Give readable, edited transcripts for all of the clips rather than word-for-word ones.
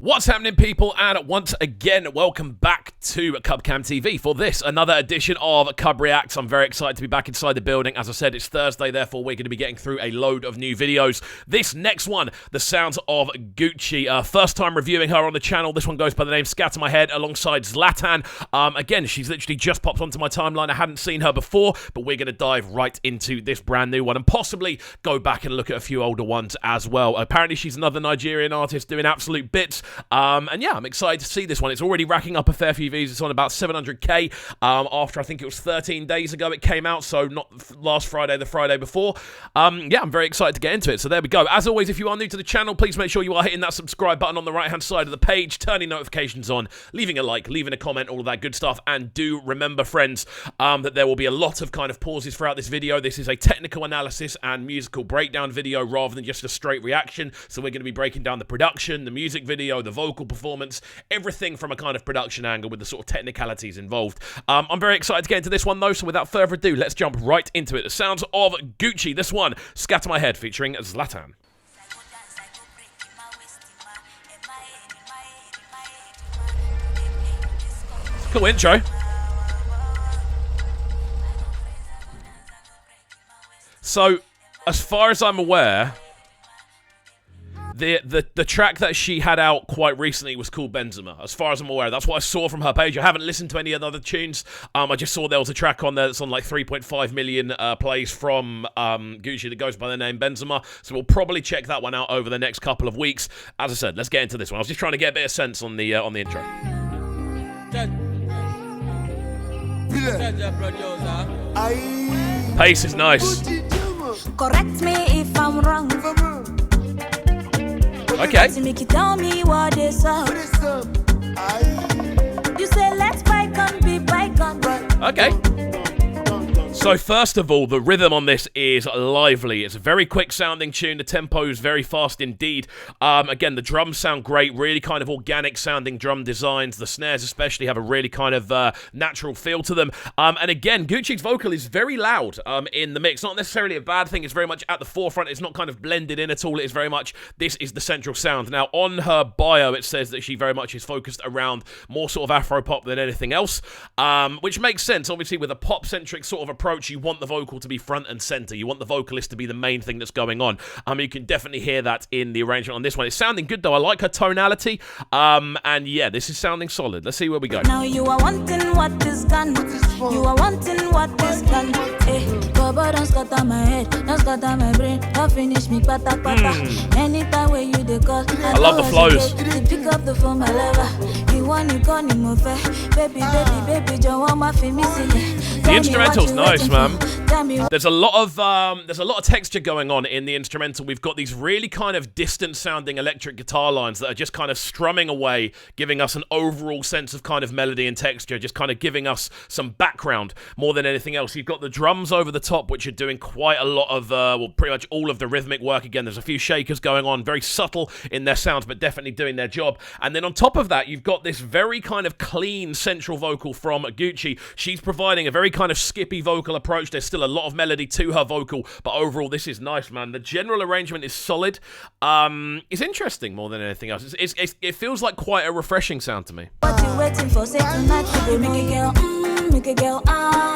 What's happening, people? And once again, welcome back to CubCamTV for this, another edition of CubReacts. I'm very excited to be back inside the building. As I said, it's Thursday, therefore we're going to be getting through a load of new videos. This next one, the sounds of Guchi. First time reviewing her on the channel. This one goes by the name Scatter My Head alongside Zlatan. Again, she's literally just popped onto my timeline. I hadn't seen her before, but we're going to dive right into this brand new one and possibly go back and look at a few older ones as well. Apparently, she's another Nigerian artist doing absolute bits. And yeah, I'm excited to see this one. It's already racking up a fair few views. It's on about 700k after I think it was 13 days ago it came out, so not last Friday, the Friday before. Yeah, I'm very excited to get into it. So there we go. As always, if you are new to the channel, please make sure you are hitting that subscribe button on the right-hand side of the page, turning notifications on, leaving a like, leaving a comment, all of that good stuff. And do remember, friends, that there will be a lot of kind of pauses throughout this video. This is a technical analysis and musical breakdown video rather than just a straight reaction. So we're going to be breaking down the production, the music video, the vocal performance, everything from a kind of production angle with the sort of technicalities involved. I'm very excited to get into this one though, so without further ado, let's jump right into it. The sounds of Guchi, this one, Scatter My Head, featuring Zlatan. Cool intro. So, as far as I'm aware, the track that she had out quite recently was called Benzema, as far as I'm aware. That's what I saw from her page. I haven't listened to any of the other tunes. I just saw there was a track on there that's on like 3.5 million plays from Gucci that goes by the name Benzema. So we'll probably check that one out over the next couple of weeks. As I said, let's get into this one. I was just trying to get a bit of sense on the intro. Pace is nice. Correct me if I'm wrong. Okay. Make you tell me what is up. You say let's bygone be bygone. Okay. So first of all, the rhythm on this is lively. It's a very quick sounding tune. The tempo is very fast indeed. Again, the drums sound great. Really kind of organic sounding drum designs. The snares especially have a really kind of natural feel to them. And again, Gucci's vocal is very loud in the mix. Not necessarily a bad thing. It's very much at the forefront. It's not kind of blended in at all. It is very much, this is the central sound. Now, on her bio, it says that she very much is focused around more sort of Afro-pop than anything else, which makes sense. Obviously, with a pop-centric sort of approach, you want the vocal to be front and center. You want the vocalist to be the main thing that's going on. You can definitely hear that in the arrangement on this one. It's sounding good though. I like her tonality. And yeah, this is sounding solid. Let's see where we go. Now you are wanting what is done. You are wanting what is done. Baba don't scatter my head, don't scatter my brain, don't finish me pata pata. Anytime where you dey call, I love the flows. Pick up the phone, my lover. You want you call him over. Baby, don't want my famous. The instrumental's nice, man. There's a lot of texture going on in the instrumental. We've got these really kind of distant sounding electric guitar lines that are just kind of strumming away, giving us an overall sense of kind of melody and texture, just kind of giving us some background more than anything else. You've got the drums over the top, which are doing quite a lot of, well, pretty much all of the rhythmic work. Again, there's a few shakers going on, very subtle in their sounds, but definitely doing their job. And then on top of that, you've got this very kind of clean central vocal from Gucci. She's providing a very kind of skippy vocal approach. There's still a lot of melody to her vocal, but overall, this is nice, man. The general arrangement is solid. It's interesting more than anything else. It feels like quite a refreshing sound to me. What you waiting for? Say tonight you go make a girl, make a girl,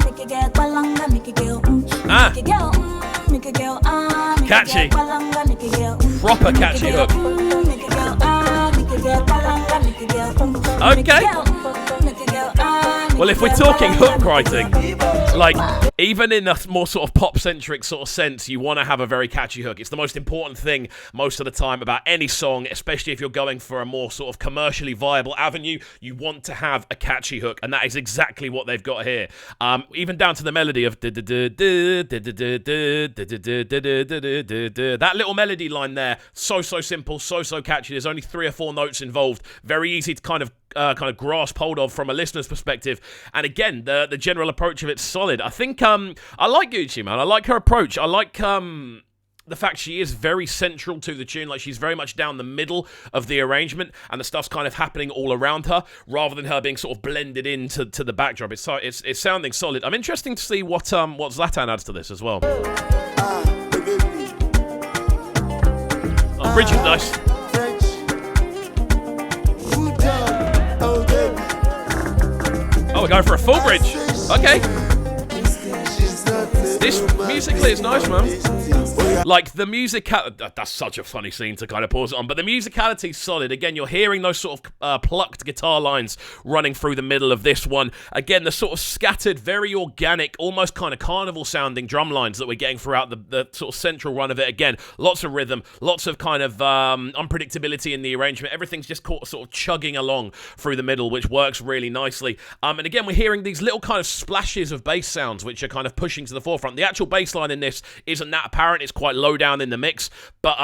make a girl, balanga, make a girl, make a girl, make a girl, catchy, balanga, make a girl, proper catchy hook. make a girl, make a girl, balanga, make a girl, Okay. Well, if we're talking hook writing, like, even in a more sort of pop-centric sort of sense, you want to have a very catchy hook. It's the most important thing most of the time about any song, especially if you're going for a more sort of commercially viable avenue. You want to have a catchy hook, and that is exactly what they've got here. Even down to the melody of that little melody line there, so simple, so catchy. There's only 3 or 4 notes involved. Very easy to kind of grasp hold of from a listener's perspective. And again, the general approach of it's solid. I think I like Gucci, man. I like her approach. I like the fact she is very central to the tune. Like, she's very much down the middle of the arrangement, and the stuff's kind of happening all around her rather than her being sort of blended into the backdrop. It's sounding solid. I'm interested to see what Zlatan adds to this as well. Bridge is nice. going for a full bridge. Okay. This musically is nice, man. Like, the that's such a funny scene to kind of pause it on, but the musicality's solid. Again, you're hearing those sort of plucked guitar lines running through the middle of this one. Again, the sort of scattered, very organic, almost kind of carnival-sounding drum lines that we're getting throughout the sort of central run of it. Again, lots of rhythm, lots of kind of unpredictability in the arrangement. Everything's just sort of chugging along through the middle, which works really nicely. And again, we're hearing these little kind of splashes of bass sounds, which are kind of pushing to the forefront. The actual bass line in this isn't that apparent. It's quite low down in the mix, but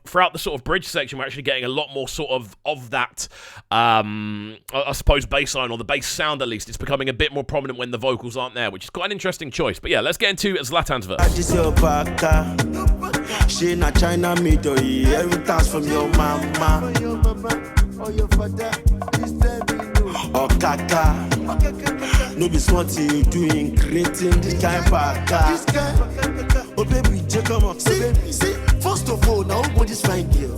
throughout the sort of bridge section, we're actually getting a lot more sort of that, I suppose, bass line, or the bass sound at least. It's becoming a bit more prominent when the vocals aren't there, which is quite an interesting choice. But yeah, let's get into Zlatan's verse. She not China middle, every task from your mama or your father. Oh kaka, no be smart you doing, creating this kind of baka. Oh baby, come on, see. First of all, now nobody's fine girl.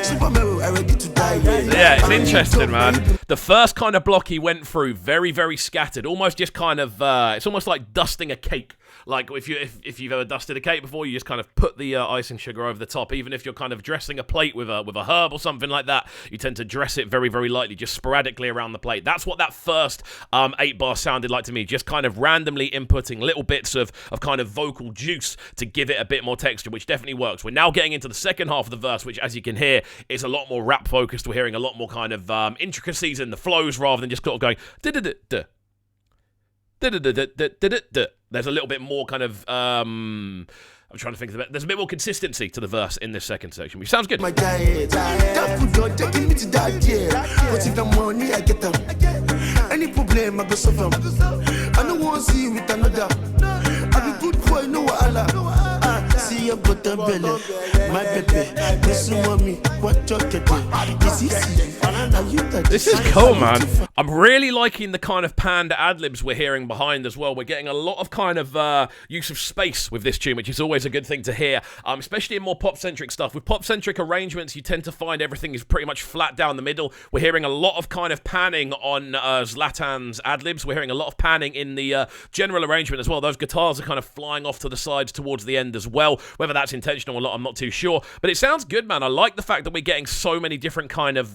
Superman, I'm ready to die. Yeah, it's interesting, man. The first kind of block he went through, very, very scattered, almost just kind of. It's almost like dusting a cake. Like if you've ever dusted a cake before, you just kind of put the icing sugar over the top. Even if you're kind of dressing a plate with a herb or something like that, you tend to dress it very, very lightly, just sporadically around the plate. That's what that first 8-bar sounded like to me. Just kind of randomly inputting little bits of kind of vocal juice to give it a bit more texture, which definitely works. We're now getting into the second half of the verse, which, as you can hear, is a lot more rap focused. We're hearing a lot more kind of intricacies in the flows rather than just sort of going da-da-da-da. There's a little bit more kind of I'm trying to think of it. There's a bit more consistency to the verse in this second section, which sounds good. My diet, that food don't take me to that, yeah. But if the money I get them, any problem I go solve them. I don't want to see you with another. I be good boy, no Allah. See your bottom belly, my baby. This is mommy, what you're getting. This is cool, man. I'm really liking the kind of panned ad-libs we're hearing behind as well. We're getting a lot of kind of use of space with this tune, which is always a good thing to hear, especially in more pop-centric stuff. With pop-centric arrangements, you tend to find everything is pretty much flat down the middle. We're hearing a lot of kind of panning on Zlatan's ad-libs. We're hearing a lot of panning in the general arrangement as well. Those guitars are kind of flying off to the sides towards the end as well. Whether that's intentional or not, I'm not too sure. But it sounds good, man. I like the fact that we're getting so many different kind of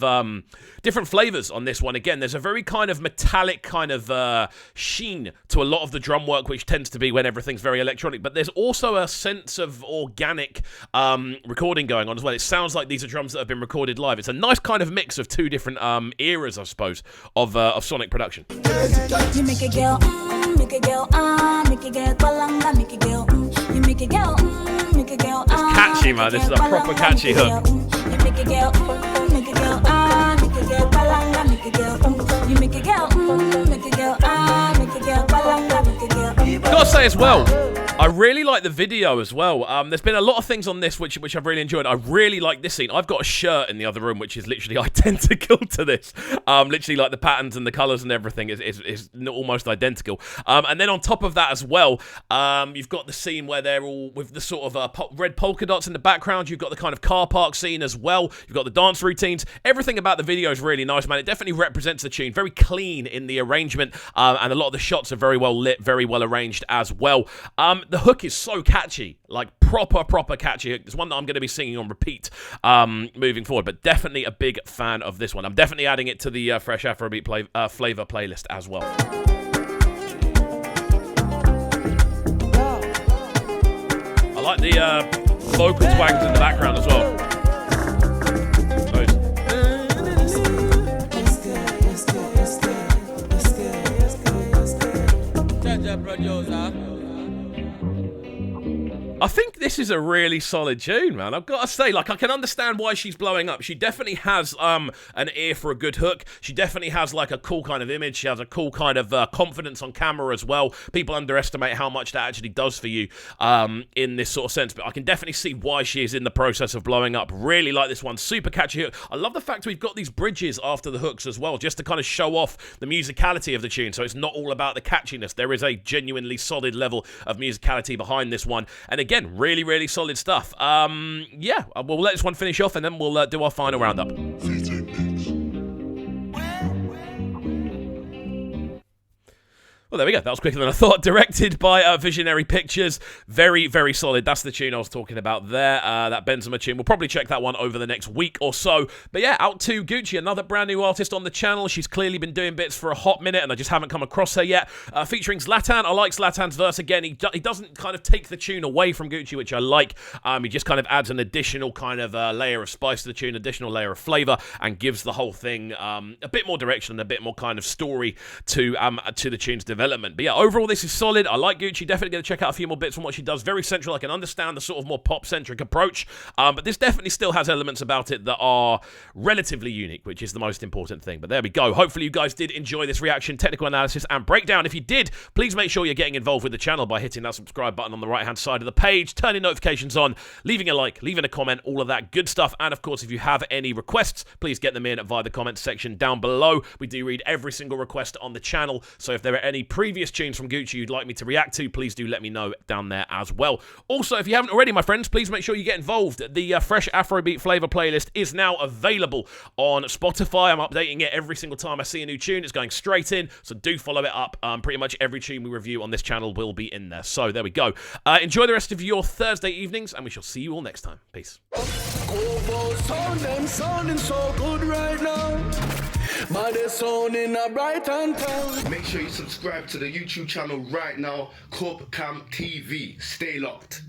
different flavors on this one. Again, there's a very kind of metallic kind of sheen to a lot of the drum work, which tends to be when everything's very electronic. But there's also a sense of organic recording going on as well. It sounds like these are drums that have been recorded live. It's a nice kind of mix of two different eras, I suppose, of sonic production. You make a girl, make a girl, make a girl, balanga, make a girl, you make a girl, make a girl, it's catchy, man. This is a proper catchy hook. You make a girl, make a girl, make a girl, balanga, make a girl, you make a girl, make a girl, make a girl, balanga, make a girl. Gotta say as well, I really like the video as well. There's been a lot of things on this which I've really enjoyed. I really like this scene. I've got a shirt in the other room which is literally identical to this. Literally, like the patterns and the colours and everything is almost identical. And then on top of that as well, you've got the scene where they're all with the sort of red polka dots in the background. You've got the kind of car park scene as well. You've got the dance routines. Everything about the video is really nice, man. It definitely represents the tune. Very clean in the arrangement, and a lot of the shots are very well lit, very well arranged as well. The hook is so catchy, like proper catchy hook. It's one that I'm going to be singing on repeat moving forward, but definitely a big fan of this one. I'm definitely adding it to the Fresh Afrobeat flavor playlist as well. I like the vocal twangs in the background as well. I think this is a really solid tune, man. I've got to say, like, I can understand why she's blowing up. She definitely has an ear for a good hook. She definitely has, like, a cool kind of image. She has a cool kind of confidence on camera as well. People underestimate how much that actually does for you in this sort of sense. But I can definitely see why she is in the process of blowing up. Really like this one. Super catchy hook. I love the fact we've got these bridges after the hooks as well, just to kind of show off the musicality of the tune. So it's not all about the catchiness. There is a genuinely solid level of musicality behind this one. And again, really solid stuff. Yeah, we'll let this one finish off and then we'll do our final roundup. Well, there we go. That was quicker than I thought. Directed by Visionary Pictures. Very, very solid. That's the tune I was talking about there. That Benzema tune. We'll probably check that one over the next week or so. But yeah, out to Guchi, another brand new artist on the channel. She's clearly been doing bits for a hot minute, and I just haven't come across her yet. Featuring Zlatan. I like Zlatan's verse again. He doesn't kind of take the tune away from Guchi, which I like. He just kind of adds an additional kind of layer of spice to the tune, additional layer of flavor, and gives the whole thing a bit more direction and a bit more kind of story to the tune's development. But yeah, overall this is solid. I like Guchi. Definitely going to check out a few more bits from what she does. Very central. I can understand the sort of more pop-centric approach, but this definitely still has elements about it that are relatively unique, which is the most important thing. But there we go. Hopefully you guys did enjoy this reaction, technical analysis, and breakdown. If you did, please make sure you're getting involved with the channel by hitting that subscribe button on the right-hand side of the page, turning notifications on, leaving a like, leaving a comment, all of that good stuff. And of course, if you have any requests, please get them in via the comments section down below. We do read every single request on the channel, so if there are any previous tunes from Guchi you'd like me to react to, please do let me know down there as well. Also, if you haven't already, my friends, please make sure you get involved. The Fresh Afrobeat Flavor playlist is now available on Spotify. I'm updating it every single time I see a new tune. It's going straight in, so do follow it up. Pretty much every tune we review on this channel will be in there. So there we go. Enjoy the rest of your Thursday evenings, and we shall see you all next time. Peace. Sounding so good right now. But they're sounding a bright and town. Make sure you subscribe to the YouTube channel right now, CubCamTV. Stay locked.